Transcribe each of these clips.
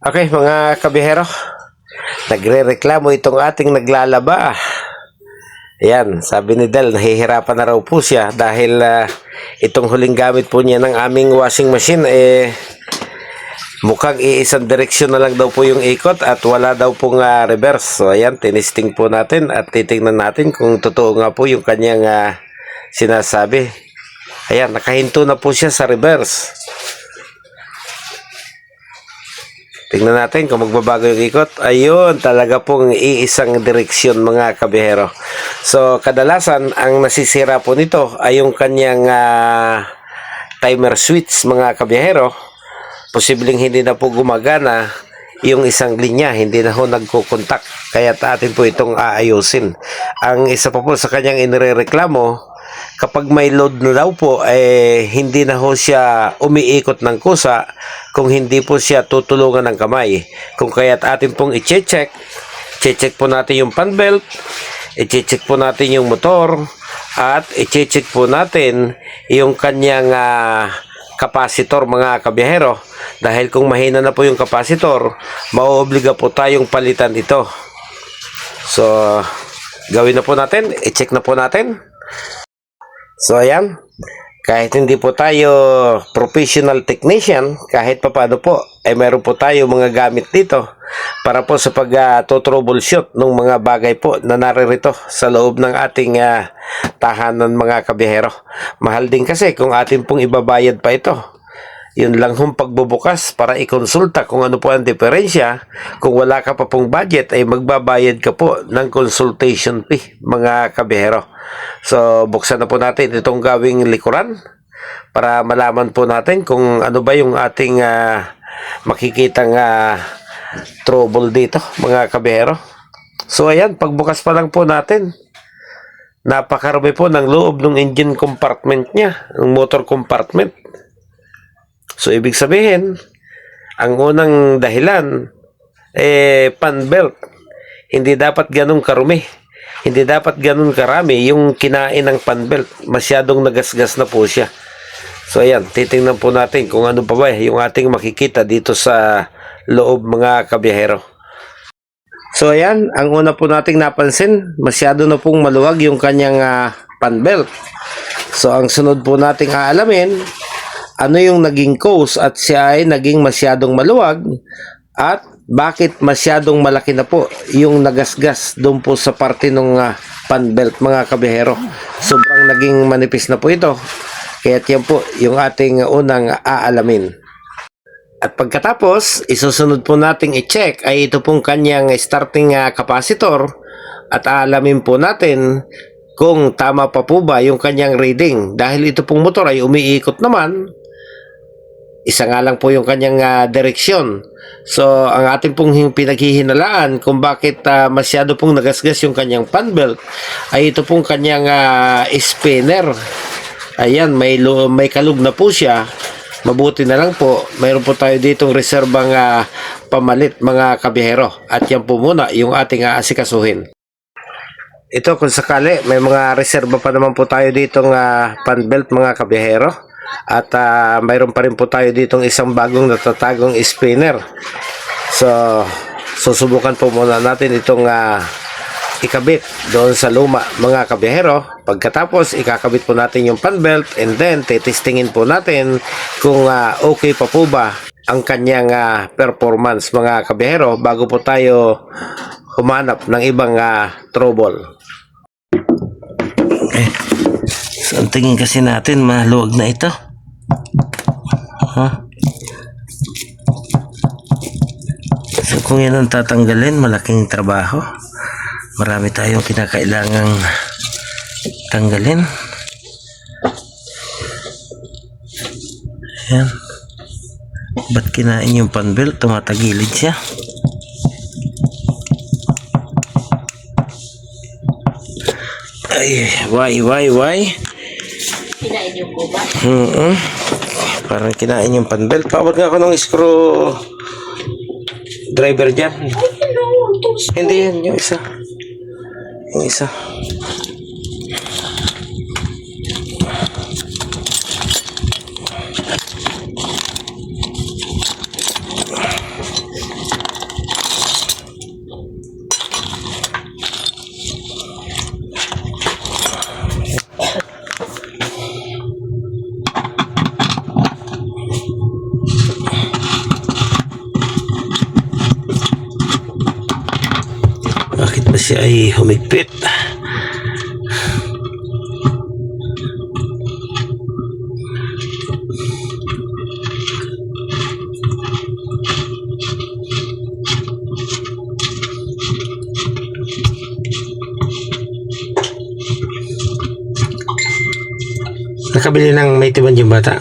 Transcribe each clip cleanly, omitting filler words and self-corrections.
Okay, mga kabihero, nagre-reklamo itong ating naglalaba. Ayan, sabi ni Del, nahihirapan na raw po siya dahil itong huling gamit po niya ng aming washing machine, mukhang iisang direksyon na lang daw po yung ikot at wala daw pong reverse. So ayan, tinisting po natin at titingnan natin kung totoo nga po yung kanyang sinasabi. Ayan, nakahinto na po siya sa reverse. Tingnan natin kung magbabago yung ikot. Ayun, talaga pong iisang direksyon mga kabihero. So, kadalasan, ang nasisira po nito ay yung kanyang timer switch mga kabihero. Posibleng hindi na po gumagana yung isang linya, hindi na ho nagkukontak. Kaya atin po itong aayusin. Ang isa pa po sa kanyang inireklamo, kapag may load na daw po, hindi na ho siya umiikot ng kusa kung hindi po siya tutulungan ng kamay. Kung kaya't atin pong i-check po natin yung fan belt, i-check po natin yung motor, at i-check po natin yung kanyang kapasitor mga kabiyahero. Dahil kung mahina na po yung kapasitor, mauobliga po tayong palitan ito. So, gawin na po natin, i-check na po natin. So ayan, kahit hindi po tayo professional technician, kahit papaano po, meron po tayo mga gamit dito para po sa pag-troubleshoot ng mga bagay po na naririto sa loob ng ating tahanan mga kabihero. Mahal din kasi kung atin pong ibabayad pa ito. Yun lang hong pagbubukas para ikonsulta kung ano po ang diferensya. Kung wala ka pa pong budget ay magbabayad ka po ng consultation fee mga kabihero. So buksan na po natin itong gawing likuran para malaman po natin kung ano ba yung ating makikitang trouble dito mga kabihero. So ayan, pagbukas pa lang po natin, napakarami po ng loob ng engine compartment niya, ng motor compartment. So, ibig sabihin, ang unang dahilan, fan belt. Hindi dapat ganun karumi. Hindi dapat ganun karami yung kinain ng fan belt. Masyadong nagasgas na po siya. So, ayan, titingnan po natin kung ano pa ba yung ating makikita dito sa loob mga kabiyahero. So, ayan, ang una po nating napansin, masyado na pong maluwag yung kanyang fan belt. So, ang sunod po nating aalamin, ano yung naging cause at siya ay naging masyadong maluwag at bakit masyadong malaki na po yung nagasgas doon po sa parte ng fan belt mga kabihero. Sobrang naging manipis na po ito. Kaya yan po yung ating unang aalamin. At pagkatapos, isusunod po nating i-check ay ito pong kanyang starting capacitor at aalamin po natin kung tama pa po ba yung kanyang reading. Dahil ito pong motor ay umiikot naman, isa nga lang po yung kanyang direksyon. So, ang ating pong pinaghihinalaan kung bakit masyado pong nagasgas yung kanyang fan belt ay ito pong kanyang spinner. Ayan, may kalug na po siya. Mabuti na lang po, mayroon po tayo ditong reserbang pamalit mga kabihero. At yan po muna yung ating aasikasuhin. Ito kung sakali, may mga reserba pa naman po tayo ditong fan belt mga kabihero. At mayroon pa rin po tayo ditong isang bagong natatagong spinner. So, susubukan po muna natin itong ikabit doon sa luma mga kabihero. Pagkatapos, ikakabit po natin yung fan belt and then titistingin po natin kung okay pa po ba ang kanyang performance mga kabihero bago po tayo humanap ng ibang trouble. So, ang tingin kasi natin, maluwag na ito. So, kung yan ang tatanggalin, malaking trabaho. Marami tayong kinakailangang tanggalin. Ayan. Ba't kinain yung fan belt? Tumatagilid siya. Ay, why? Kinain yung kuba? Parang kinain yung fan belt. Pawag nga ako ng screw driver dyan. Hindi yan, yung isa. Yung isa. siya ay humigpit. Nakabili ng may timan yung bata.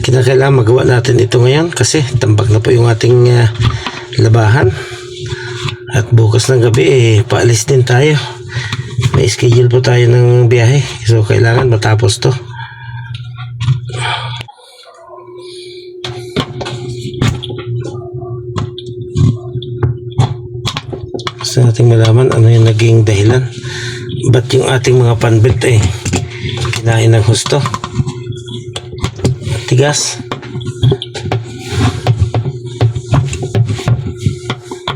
Kinakailangan magawa natin ito ngayon kasi tambak na po yung ating labahan. At bukas ng gabi paalis din tayo. May schedule po tayo ng biyahe. So kailangan matapos to. Gusto nating malaman ano yung naging dahilan. Ba't yung ating mga panbelt kinain ng husto? Tigas.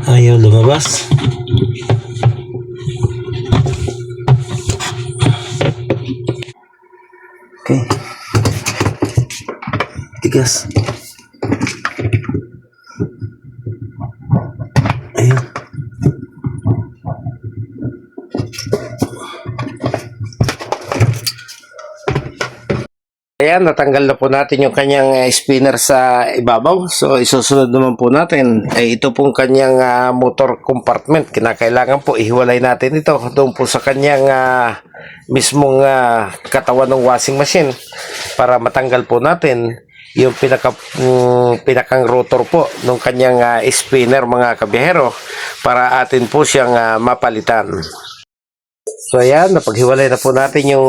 Ayaw lumabas. Okay. Tigas. Ayun. Ayan, natanggal na po natin yung kanyang spinner sa ibabaw. So, isusunod naman po natin ay ito pong kanyang motor compartment. Kinakailangan po ihiwalay natin ito doon po sa kanyang mismong katawan ng washing machine para matanggal po natin yung pinakang rotor po ng kanyang spinner, mga kabihero, para atin po siyang mapalitan. So ayan, napaghiwalay na po natin yung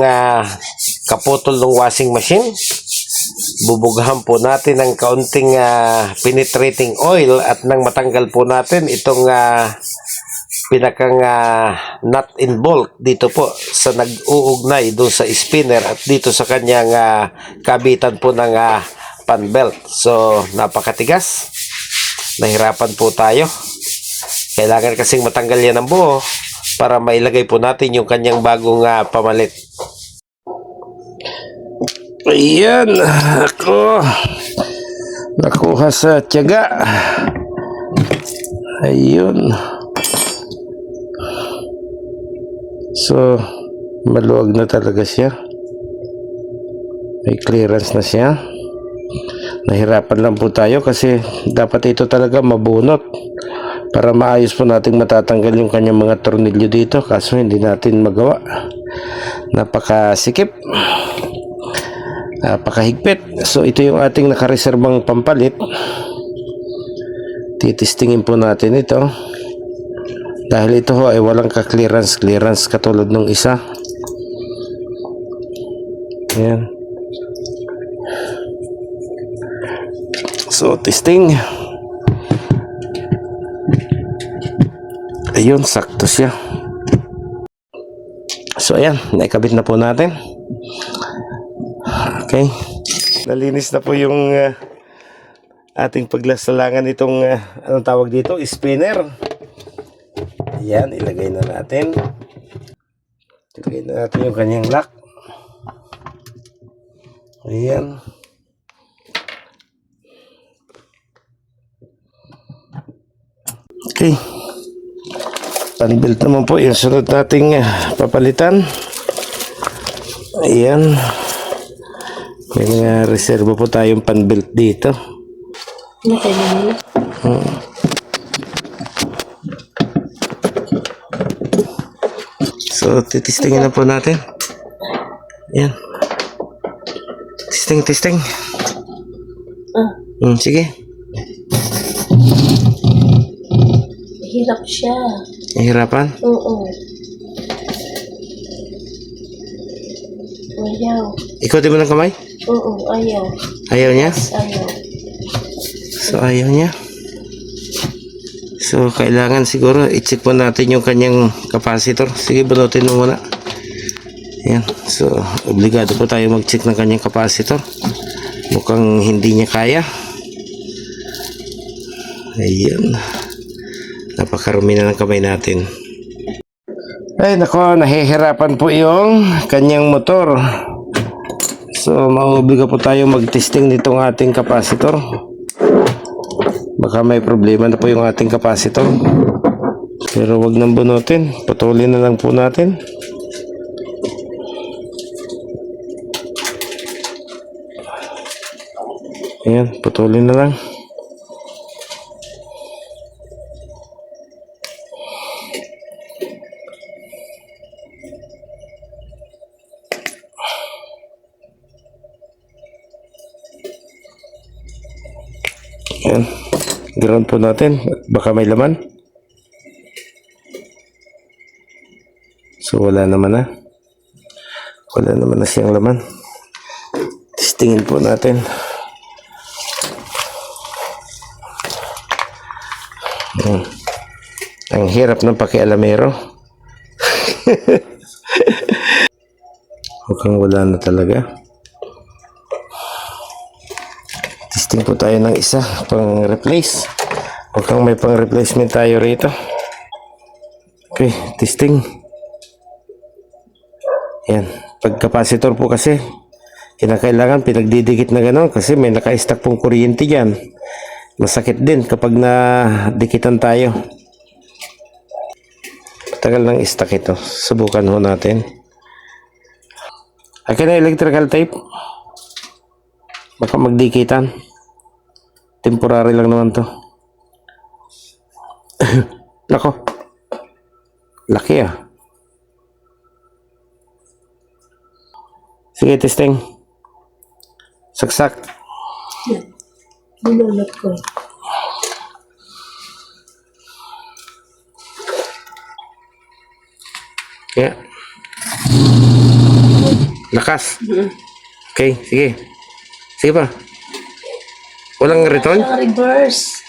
kaputol ng washing machine. Bubugahan po natin ng kaunting penetrating oil at nang matanggal po natin itong pinakang nut and bolt dito po sa nag-uugnay doon sa spinner at dito sa kanyang kabitan po ng pan belt. So napakatigas. Nahirapan po tayo. Kailangan kasing matanggal yan ng buo para mailagay po natin yung kanyang bagong pamalit. Ayan, ako nakuha sa tiyaga. Ayun. So, maluwag na talaga siya. May clearance na siya. Nahirapan lang po tayo kasi dapat ito talaga mabunot para maayos po nating matatanggal yung kanyang mga tornilyo dito, kaso hindi natin magawa. Napakasikip, napakahigpit. So ito yung ating nakareserbang pampalit. Titistingin po natin ito dahil ito ay walang ka-clearance katulad ng isa. Ayan. So testing. Ayun, sakto siya. So ayan, naikabit na po natin. Okay. Nalinis na po yung ating paglasalangan itong anong tawag dito, spinner. Ayan, ilagay na natin. Ilagay na natin yung kanyang lock. Ayan. Okay. Panbelt naman po yung sunod nating papalitan. Ayan. May mga reserva po tayong panbelt dito. So, titistingin na po natin. Ayan. Testing. Sige. Hirap siya. Nahihirapan? Oo. Ayaw. Ikutin mo ng kamay? Oo, ayaw. Ayaw niya? Ayaw. So, ayaw niya. So, kailangan siguro i-check po natin yung kanyang capacitor. Sige, bunutin mo muna. Ayan. So, obligado po tayo mag-check ng kanyang capacitor. Mukhang hindi niya kaya. Ayan. Napakarumi na ng kamay natin. Ay nako, nahihirapan po yung kanyang motor. So mauobliga po tayo mag-testing nitong ating capacitor. Baka may problema na po yung ating capacitor. Pero wag nang bunutin. Putulin na lang po natin. Ayan, putulin na lang. Ayan. Ground po natin. Baka may laman. So, wala naman na. Wala naman na siyang laman. Testingin po natin. Ayan. Ang hirap ng pakialamero. Mukhang wala na talaga. Testing po tayo ng isa pang replace. Mukhang may pang replacement tayo rito. Okay, testing. Yan. Pag capacitor po kasi, kinakailangan pinagdidikit na gano'n kasi may naka-stack pong kuryente dyan. Masakit din kapag nadikitan tayo. Tagal ng stack ito. Subukan ho natin. Akin na electrical tape. Baka magdikitan. Temporary lang naman to. Nako. Laki ah. Sige, testing. Saksak. Binulot ko. Yeah. Lakas. Okay, sige. Sige pa. Walang return? Ang reverse.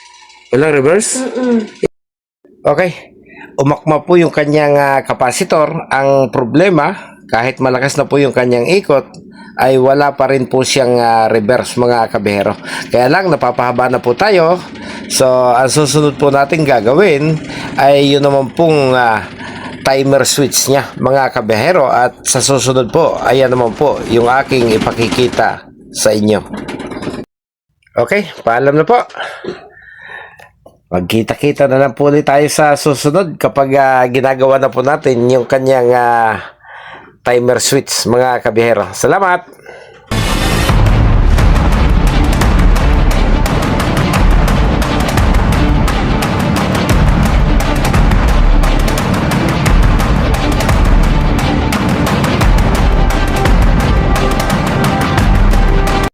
Walang reverse? Okay. Umakma po yung kanyang kapasitor. Ang problema, kahit malakas na po yung kanyang ikot, ay wala pa rin po siyang reverse mga kabihero. Kaya lang, napapahaba na po tayo. So, ang susunod po natin gagawin ay yun naman pong timer switch niya mga kabihero. At sa susunod po, ayan naman po yung aking ipakikita sa inyo. Okay, paalam na po. Magkita-kita na lang po ulit tayo sa susunod kapag ginagawa na po natin yung kanyang timer switch mga kabihero. Salamat!